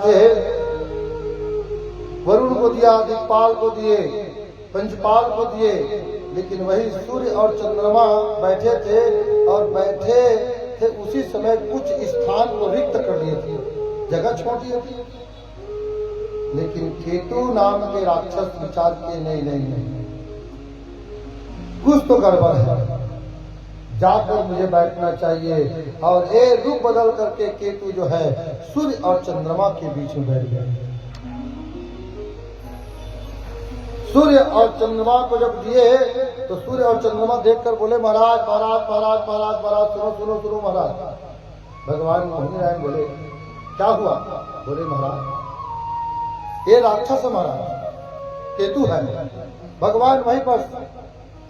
थे, वरुण को दिया, दिक्पाल को दिए, पंचपाल को दिए, लेकिन वही सूर्य और चंद्रमा बैठे थे और बैठे थे उसी समय कुछ स्थान को रिक्त कर दिए थे, जगह छोड़ दिए थे। लेकिन केतु नाम के राक्षस विचार किए, नहीं नहीं नहीं, कुछ तो गड़बड़ है, जाकर मुझे बैठना चाहिए। और एक रूप बदल करके केतु जो है सूर्य और चंद्रमा के बीच में बैठ गए। सूर्य और चंद्रमा को जब दिए तो सूर्य और चंद्रमा देखकर बोले, महाराज महाराज महाराज महाराज महाराज, सुनो सुनो सुनो महाराज। भगवान मोहिनीरायण बोले, क्या हुआ? बोले, महाराज ये राक्षस महाराज केतु है। भगवान वहीं पर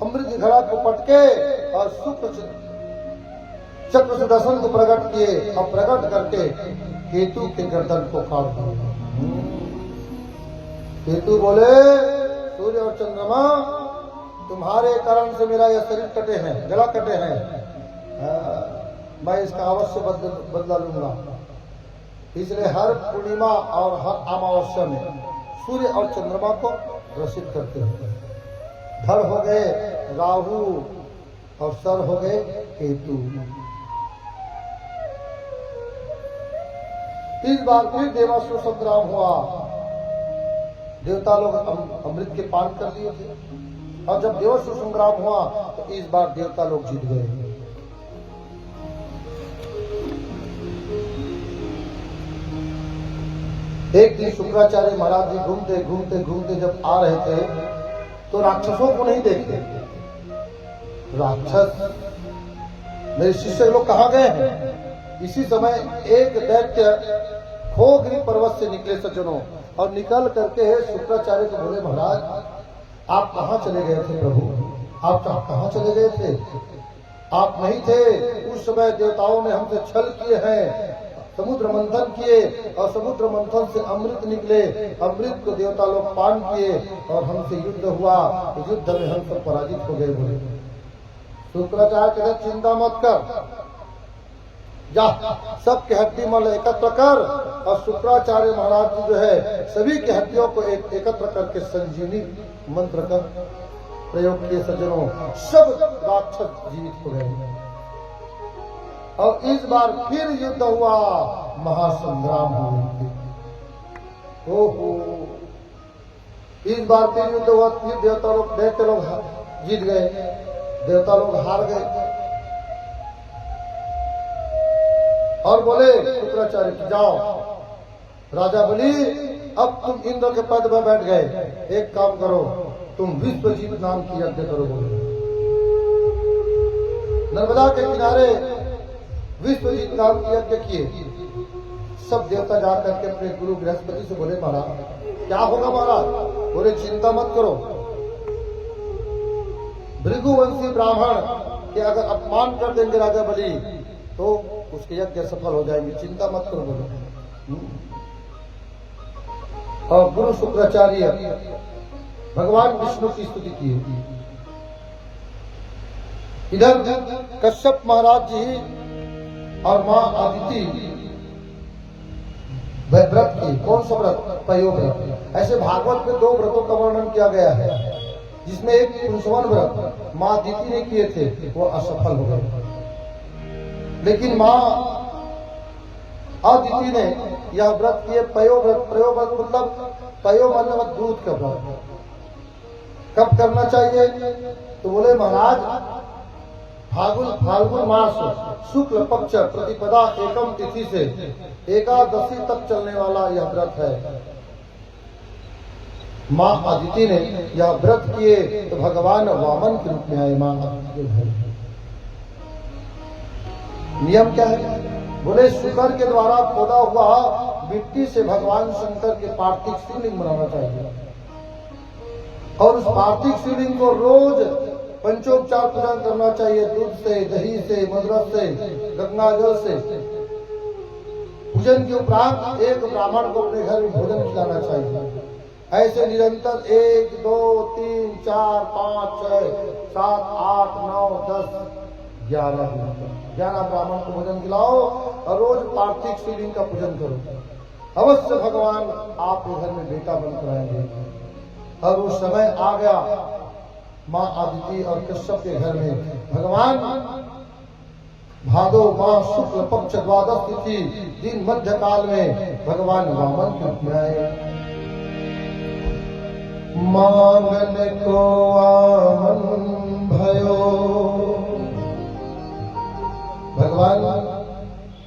अमृत की घड़ा को पटके और शुक्र चक्र सुदर्शन को प्रकट किए और प्रकट करके केतु के गर्दन को काट दिया। केतु बोले, सूर्य और चंद्रमा तुम्हारे कारण से मेरा यह शरीर कटे हैं, गला कटे हैं, मैं इसका अवश्य बदला लूंगा। इसलिए हर पूर्णिमा और हर अमावस्या में सूर्य और चंद्रमा को ग्रसित करते हैं। धड़ हो गए राहु और सर हो गए केतु। इस बार फिर देवासुर संग्राम हुआ। देवता लोग अमृत के पान कर लिए थे और जब देवासुर संग्राम हुआ तो इस बार देवता लोग जीत गए। एक दिन शुक्राचार्य महाराज जी घूमते घूमते घूमते जब आ रहे थे तो राक्षसों को नहीं देखे। राक्षस मेरे शिष्य लोग कहाँ गए हैं? इसी समय एक दैत्य खोगिरी पर्वत से निकले सज्जनों, और निकल करके शुक्राचार्य को बोले, महाराज आप कहाँ चले गए थे प्रभु? आप कहाँ चले गए थे? आप नहीं थे उस समय, देवताओं ने हमसे छल किए हैं, समुद्र मंथन किए और समुद्र मंथन से अमृत निकले, अमृत को देवता लोग पान किए और हमसे युद्ध हुआ, तो युद्ध में हम सब पराजित हो गए। बोले शुक्राचार्य कहते, चिंता मत कर, जा सबके हड्डी मल एकत्र कर। और शुक्राचार्य महाराज जी जो है सभी के हड्डियों को एकत्र करके संजीवनी मंत्र का प्रयोग किए सज्जनों, सब राक्षस जीवित हो गए। और इस बार फिर युद्ध हुआ, महासंग्राम हुआ। ओहो, इस बार फिर युद्ध हुआ, फिर देवता लोग जीत गए, देवता लोग हार गए। और बोले शुक्राचार्य की, जाओ राजा बलि, अब तुम इंद्र के पद पर बैठ गए, एक काम करो, तुम विश्वजीत नाम की यज्ञ करो। बोले नर्मदा के किनारे विश्वजीत नाम की यज्ञ किए। सब देवता जाकर के अपने गुरु बृहस्पति से बोले, महाराज क्या होगा? महाराज बोले, चिंता मत करो, भृगुवंशी ब्राह्मण के अगर अपमान कर देंगे राजा बलि तो उसके यज्ञ सफल हो जाएंगे, चिंता मत करो। बोले और गुरु शुक्राचार्य भगवान विष्णु की स्तुति की। इधर कश्यप महाराज जी और मां आदिति व्रत की। कौन सा व्रत? पयो व्रत। ऐसे भागवत में 2 व्रतों का वर्णन किया गया है, जिसमें एक पुंसवन व्रत मां आदिति ने किए थे, वो असफल हो गए। लेकिन मां आदिति ने यह व्रत किए, पयो व्रत। पयो व्रत मतलब पयो मतलब दूध का व्रत। कब करना चाहिए? तो बोले महाराज फाल्गुन मास शुक्ल पक्ष प्रतिपदा एकम तिथि से एकादशी तक चलने वाला यह व्रत है। मां आदिति ने यह व्रत किए तो भगवान वामन के रूप में आए। मां आदिति के नियम क्या है? बोले शुक्र के द्वारा खोदा हुआ मिट्टी से भगवान शंकर के पार्थिव शिवलिंग बनाना चाहिए, और उस पार्थिव शिवलिंग को रोज पंचोपचार पूजन करना चाहिए। दूध से, दही से, मधुरस से, गंगा जल से। पूजन के उपरांत एक ब्राह्मण को अपने घर में भोजन खिलाना चाहिए। ऐसे निरंतर 1 2 3 4 5 6 7 8 9 10 11 ब्राह्मण को भोजन खिलाओ और रोज पार्थिव शिवलिंग का पूजन करो। अवश्य भगवान आपके घर में बेटा बनकर आएंगे। और वो समय आ गया, माँ आदिति और कश्यप के घर में भगवान भादो माह शुक्ल पक्ष द्वादश तिथि दिन मध्य काल में भगवान वामन के रूप में आए। मांगन को वामन भयो, भगवान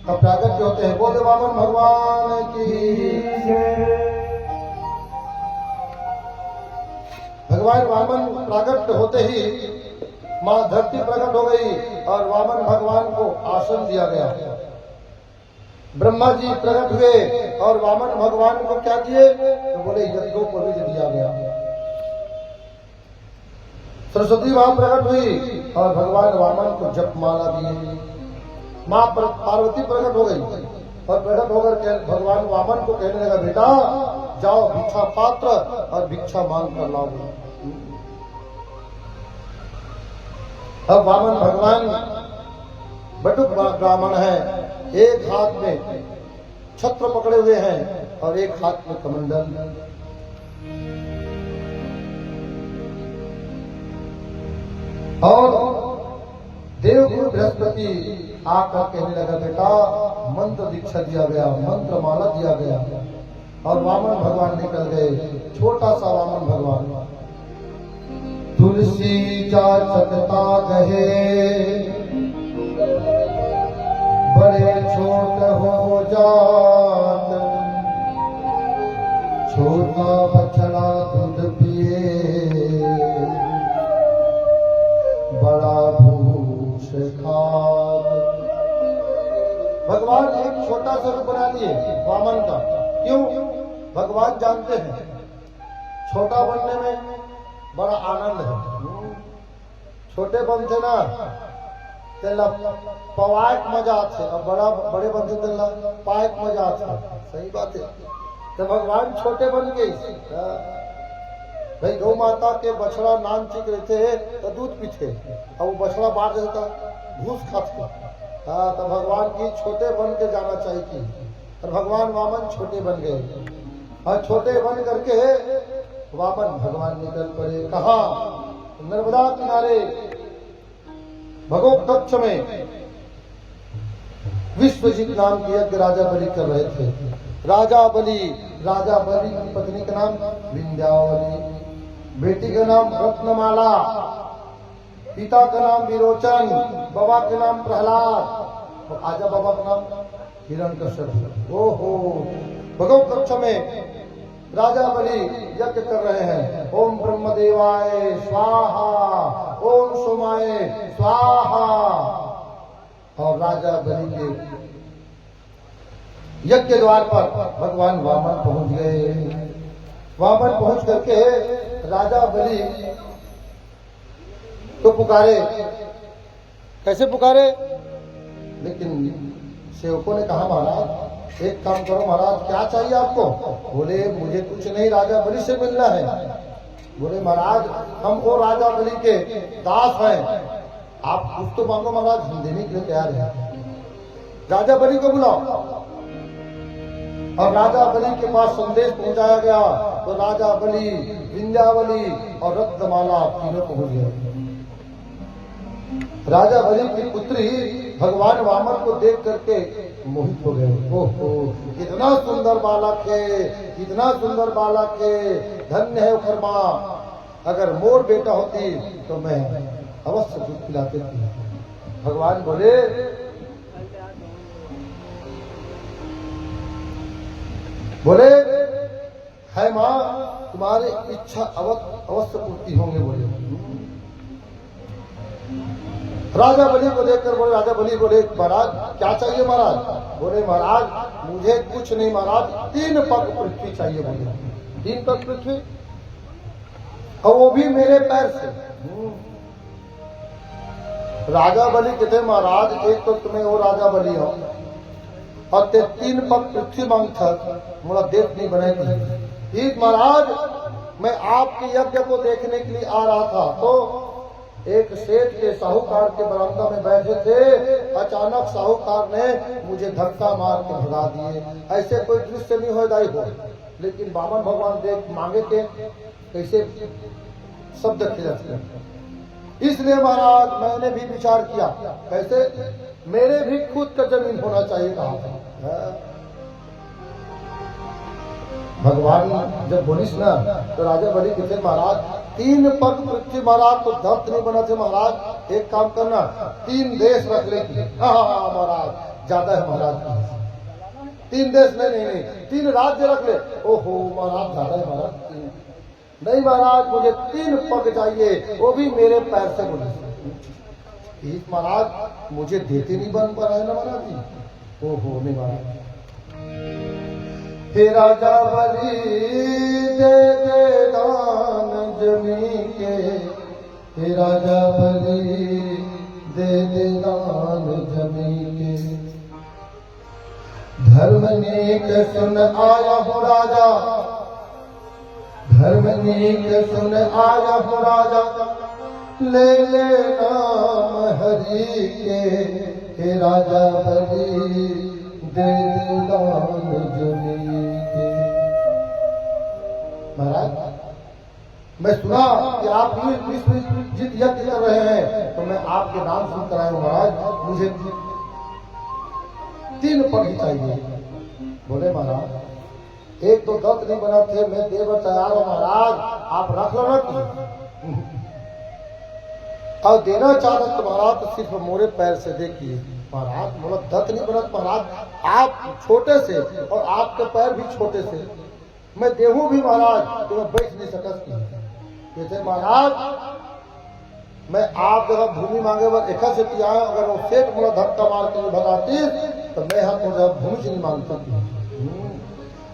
का प्रागट्य होते हैं। बोले वामन भगवान की। भगवान वामन प्रागट्य होते ही मां धरती प्रकट हो गई और वामन भगवान को आसन दिया गया। ब्रह्मा जी प्रकट हुए और वामन भगवान को क्या दिए? तो बोले यज्ञोपवीत दिया गया। सरस्वती मां प्रकट हुई और भगवान वामन को जपमाला दिए। मां पार्वती प्रकट हो गई और प्रकट होकर भगवान वामन को कहने लगा, बेटा जाओ भिक्षा पात्र और भिक्षा मांग कर लाओ। अब वामन भगवान बटुक ब्राह्मण है, एक हाथ में छत्र पकड़े हुए हैं और एक हाथ में कमंडल। और देवगुरु बृहस्पति आकर कहने लगा, बेटा मंत्र दीक्षा दिया गया, मंत्र माला दिया गया। और वामन भगवान निकल गए, छोटा सा वामन भगवान। तुलसी जाचकता गहे, बड़े छोट हो जात, छोटा बछड़ा दूध पिए, बड़ा भूष खात। भगवान एक छोटा सा रूप बना लिए वामन का। क्यों? भगवान जानते हैं छोटा बनने में बड़ा आनंद है। छोटे बनते ना तेला पवायक मजा आते और बड़े बनते तेला पायक मजा आता। सही बात है। तो भगवान छोटे बन गए। भाई गौ माता के बछड़ा नान चिक रहते तो दूध पीते और वो बछड़ा बांट देता घूस खाते। हाँ, तो भगवान की छोटे बन के जाना चाहिए। और भगवान वामन छोटे बन गए और छोटे बन करके वामन भगवान निकल पड़े। कहा? नर्मदा किनारे भगवत कक्ष में विश्वजीत नाम के यज्ञ राजा बलि कर रहे थे। राजा बलि की पत्नी का नाम विंध्यावली, बेटी का नाम रत्नमाला, पिता का नाम विरोचन, बाबा के नाम प्रहलाद और आजा बाबा का नाम हिरण्यकश्यप। ओहो, भगवत कक्ष में राजा बलि यज्ञ कर रहे हैं। ओम ब्रह्मदेवाय स्वाहा, ओम सोमाय स्वाहा। और राजा बलि के यज्ञ द्वार पर भगवान वामन पहुंच गए। वामन पहुंच करके राजा बलि तो पुकारे। कैसे पुकारे? लेकिन सेवकों ने कहा, महाराज एक काम करो, महाराज क्या चाहिए आपको? बोले मुझे कुछ नहीं, राजा बलि से मिलना है। बोले महाराज हम वो राजा बलि के दास हैं, आप कुछ तो मांगो महाराज, हम देने के लिए तैयार हैं। राजा बलि को बुलाओ। और राजा बलि के पास संदेश पहुंचाया गया तो राजा बलि, विंध्यावली और रत्नमाला तीनों पहुंच गए। राजा बलि की पुत्री भगवान वामन को देख करके मोहित हो गए। ओहो, कितना सुंदर बालक है, कितना सुंदर बालक है, धन्य है उखर माँ। अगर मोर बेटा होती तो मैं अवश्य दूध पिलाते थी। भगवान बोले है माँ, तुम्हारी इच्छा अवश्य पूर्ति होंगे। बोले राजा बलि को देखकर बोले, राजा बलि बोले महाराज क्या चाहिए महाराज? बोले महाराज मुझे कुछ नहीं महाराज, 3 पग पृथ्वी चाहिए। बोले 3 पग पृथ्वी, और वो भी मेरे पैर से। राजा बलि कहते महाराज एक तो तुम्हें वो राजा बलि हो और 3 पग पृथ्वी मांगता, मोला देव नहीं बनेगी। ठीक महाराज, मैं आपके यज्ञ को देखने के लिए आ रहा था तो एक सेठ के साहूकार के बरामदा में बैठे थे, अचानक साहूकार ने मुझे धक्का मार के भगा दिए। ऐसे कोई दृश्य नहीं हो दाई हो, लेकिन वामन भगवान देख मांगे के कैसे शब्द खिलते। इसलिए महाराज मैंने भी विचार किया, कैसे मेरे भी खुद का जमीन होना चाहिए कहा था। भगवान जब बोलिस ना तो राजा बलि कहते महाराज 3 पग पृथ्वी महाराज तो दत्त नहीं बना थे महाराज, एक काम करना 3 देश रख ले। महाराज ज्यादा है महाराज, 3 देश नहीं 3 राज्य रख ले। ओहो महाराज ज्यादा है महाराज, नहीं महाराज मुझे 3 पग चाहिए, वो भी मेरे पैर से बोले। महाराज मुझे देते नहीं बन पा रहा है ना महाराज जी। ओहो नहीं महाराज, हे राजा बलि दे दे दान जमी के, हे राजा बलि दे दे दान जमी के। धर्म नीक सुन आया हो राजा, धर्म नीक सुन आया हो राजा, ले ले नाम हरि के, हे राजा बलि दे दे दान जमी के। महाराज मैं सुना कि आप विश्व जीत यज्ञ कर रहे हैं, तो मैं आपके नाम सुनकर आया हूं महाराज, मुझे 3 पग ही चाहिए। बोले महाराज एक तो दत्त नहीं बना थे, मैं देवर तैयार हूं महाराज, आप रख लो ना। और देना चाहते तो महाराज तो सिर्फ मोरे पैर से देखिए। महाराज बोला दत्त नहीं बना महाराज, आप छोटे से और आपके पैर भी छोटे से, मैं देहूं भी महाराज तो मैं बैठ नहीं सकता। कहते महाराज मैं आप जगह भूमि मांगे पर एक से तिया, अगर वो सेठ मुझे धक्का मार के भगाती तो मैं हम भूमि से नहीं मांग सकती।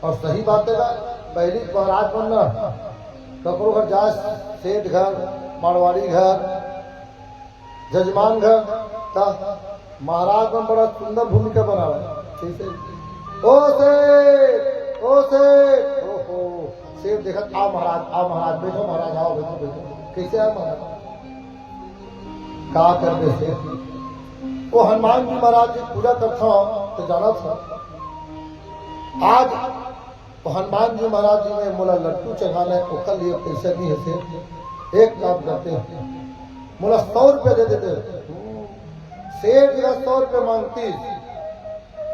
और सही बात है पहली महाराज बनना ककरो घर जा, सेठ घर, मारवाड़ी घर, जजमान घर का महाराज में बड़ा सुंदर भूमिका बना है। ओ सेठ ओ सेठ, ओहो सेठ देखा आओ महाराज बैठो महाराज, आओ बैठो बैठो। कैसे आए महाराज, का कर दे सेठ। वो हनुमान जी महाराज की पूजा करता तो जाना था। आज तो हनुमान जी महाराज जी ने मोला लड्डू चढ़ाना है, उसका लिए पैसा नहीं है सेठ। एक काम करते हैं, मोला 100 रुपये दे देते। सेठ जगह 100 रुपये मांगती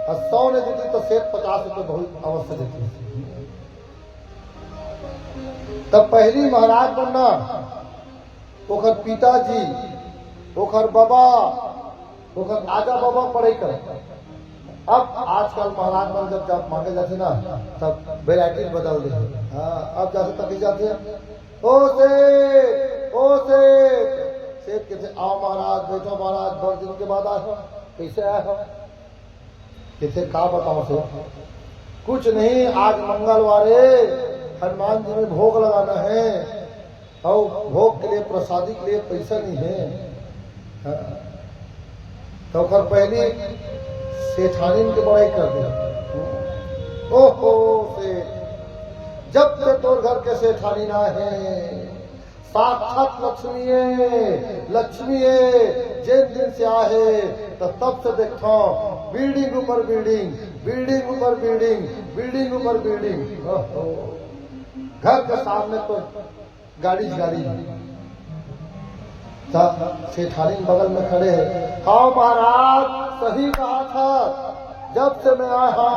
और 100 ने देती तो सेठ 50 रुपये बहुत अवश्य देती। तब पहली महाराज बनना ओखर पिताजी, ओखर बाबा, ओखर आजा बाबा पढ़ाई कर। अब आजकल महाराज बन जब मांगे जाते ना तब वेराइटीज बदल दे। अब जैसे तक जाते ओ सेठ सेठ कहते आओ महाराज बैठो महाराज, 10 दिन के बाद आए हो। कैसे आए हो, कहते का बताओ सेठ, कुछ नहीं आज मंगलवार है, हनुमान जी में भोग लगाना है और भोग के लिए प्रसादी के लिए पैसा नहीं है। तो कर पहले सेठानी की बड़ाई कर दे। ओहो सेठ जब से तोर घर के सेठानी ना है, साक्षात लक्ष्मी है, जिन दिन से आए तो तब से देखो बिल्डिंग ऊपर बिल्डिंग, बिल्डिंग ऊपर बिल्डिंग, बिल्डिंग ऊपर बिल्डिंग। घर के सामने तो गाड़ी सेठानी बगल में खड़े हैं। हाँ महाराज सही कहा था, जब से मैं आया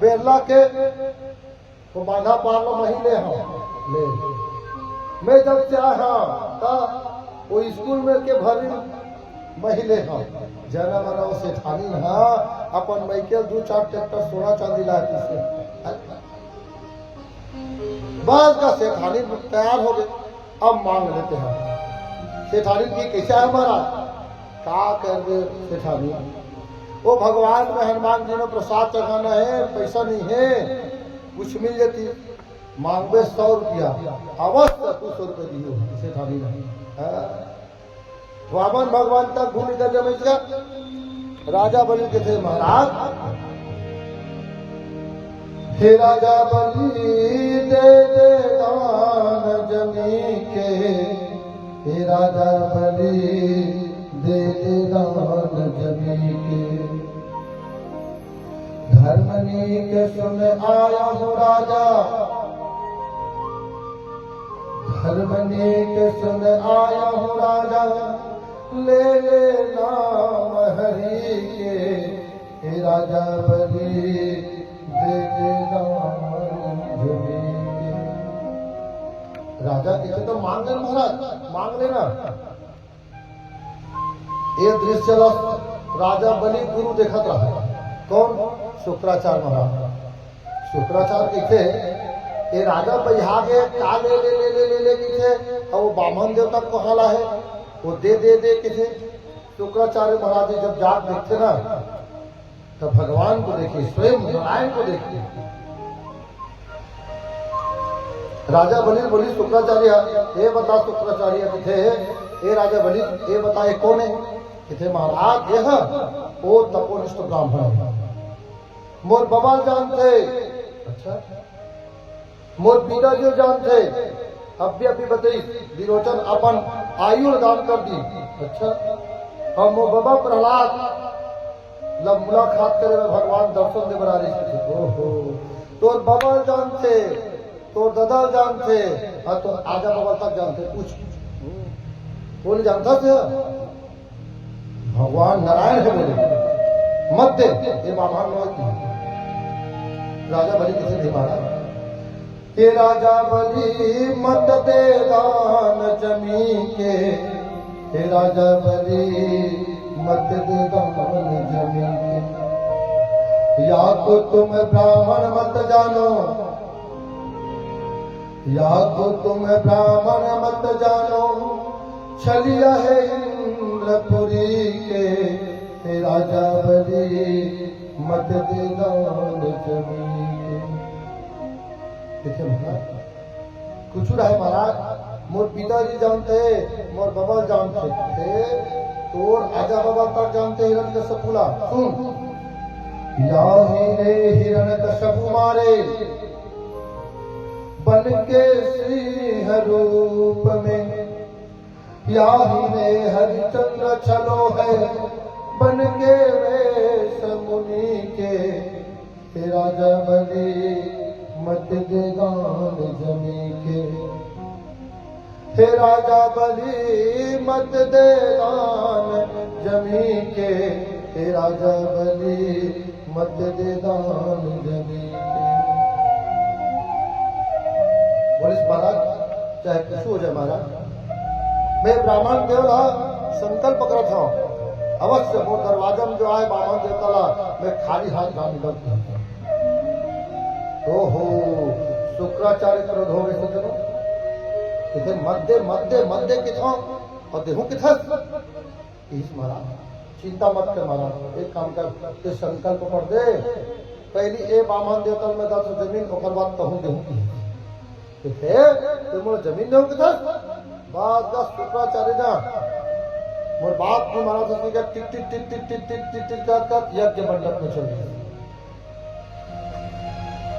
बेरला के तो बांधा पालो महीने ले, मैं जब से आया वो स्कूल में के भरी महिले जना मना वो सेठानी अपन मैकेल 2-4 ट्रैक्टर सोना चांदी लाती से बस का सेठानी तैयार हो गए। अब मांग लेते हैं सेठानी की कैसे है हमारा, क्या कर दे सेठानी, वो भगवान में हनुमान जी में प्रसाद चढ़ाना है, पैसा नहीं है, कुछ मिल जाती मांगबे 100 रुपया, अवश्य 200 रुपये दियो सेठानी नहीं। वामन भगवान तक भूमि का जमेगा। राजा बलि के थे महाराज, हे राजा बलि दे दे दान जमी के, हे राजा बलि दे दे दान जमी के। धर्मनी के सुन आया हूँ राजा, धर्मनी के सुन आया हूँ राजा, ले ले नाम हरि के। हे राजा बलि दे दे दान जमी के। राजा किसे तो मांग ले महाराज, मांग लेना। ये दृश्य राजा बलि गुरु देखत रहा। कौन? शुक्राचार्य महाराज। शुक्राचार्य किथे ये राजा बहागे का ले ले ले ले ले ले किथे, और वो बामन देवता को हाला है वो दे दे दे किथे। शुक्राचार्य महाराज जब जाग देखते ना तब भगवान को देखिए, स्वयं नारायण को देखिए। राजा बलि बोली शुक्राचार्य, ये बता शुक्राचार्य किथे, ये राजा बलि ये बता ये कौन है किथे। महाराज यह वो तपोनिष्ठ ब्राह्मण है, मोर बबाल जानते। अच्छा, मोर पिताजी जानते। अभी अभी बताई विरोचन अपन आयु दान कर दी। अच्छा, हम मोर बाबा प्रहलाद जब मुलाकात करे में भगवान दर्शन दे बना रही थी। ओहो, तोर बाबा जानते, तोर दादा जानते, हाँ तो आजा बाबा तक जानते। पूछ कौन जानता थे? भगवान नारायण है बोले मत दे, ये बामान राजा बलि किसे दे मारा। हे राजा बलि मत दे दान जमी के। हे राजा बलि मत दे दान जमी के। या तो तुम ब्राह्मण मत जानो, या तो तुम ब्राह्मण मत जानो, छलिया है इंद्रपुरी के। हे राजा बलि मत दे दान जमी के। देखिए महाराज कुछ रहे महाराज, मोर पिताजी जानते, मोर बाबा जानते थे, तोर आजा बाबा तक जानते। हिरण्यकश्यपुला सुन, या हीरे हिरण्यकश्यपु मारे बन के सिंह रूप में। या हीरे हरिचंद्र छलो है बन के वेश मुनि के। हे राजा बलि मत दे दान जमी के। हे राजा बलि मत दे दान जमी के। हे राजा बलि मत दे दान जमी के। बोलिस महाराज चाहे कुछ हो जाए महाराज, मैं ब्राह्मण देवला संकल्प करता हूँ अवश्य वो दरवाजा में जो आए ब्राह्मण देवता ला मैं खाली हाथ ना निकलता हूँ। ओहो, शुक्राचार्य क्रोध हो गए सज्जनों, किथे मध्य मध्य मध्य किथों और देहू किथस। इस महाराज चिंता मत कर महाराज, एक काम कर ते संकल्प कर दे। पहली ए बामन देवता में 10 जमीन ओकर बाद कहूं देहू किथे ते मोर जमीन देहू किथस। बाद का शुक्राचार्य ना मोर बाप को महाराज उसने का टिक टिक टिक टिक टिक टिक टिक टिक कर यज्ञ मंडप में चल गया।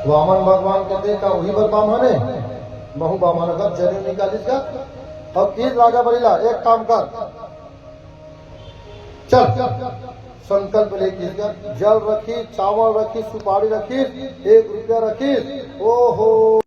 वामन भगवान के देखा वही बर बामन है, बहु बामन का जनेऊ निकालिस का। अब किस राजा बलिला एक काम कर, चल संकल्प लेके जल रखी, चावल रखी, सुपारी रखी, 1 रुपया रखी। ओहो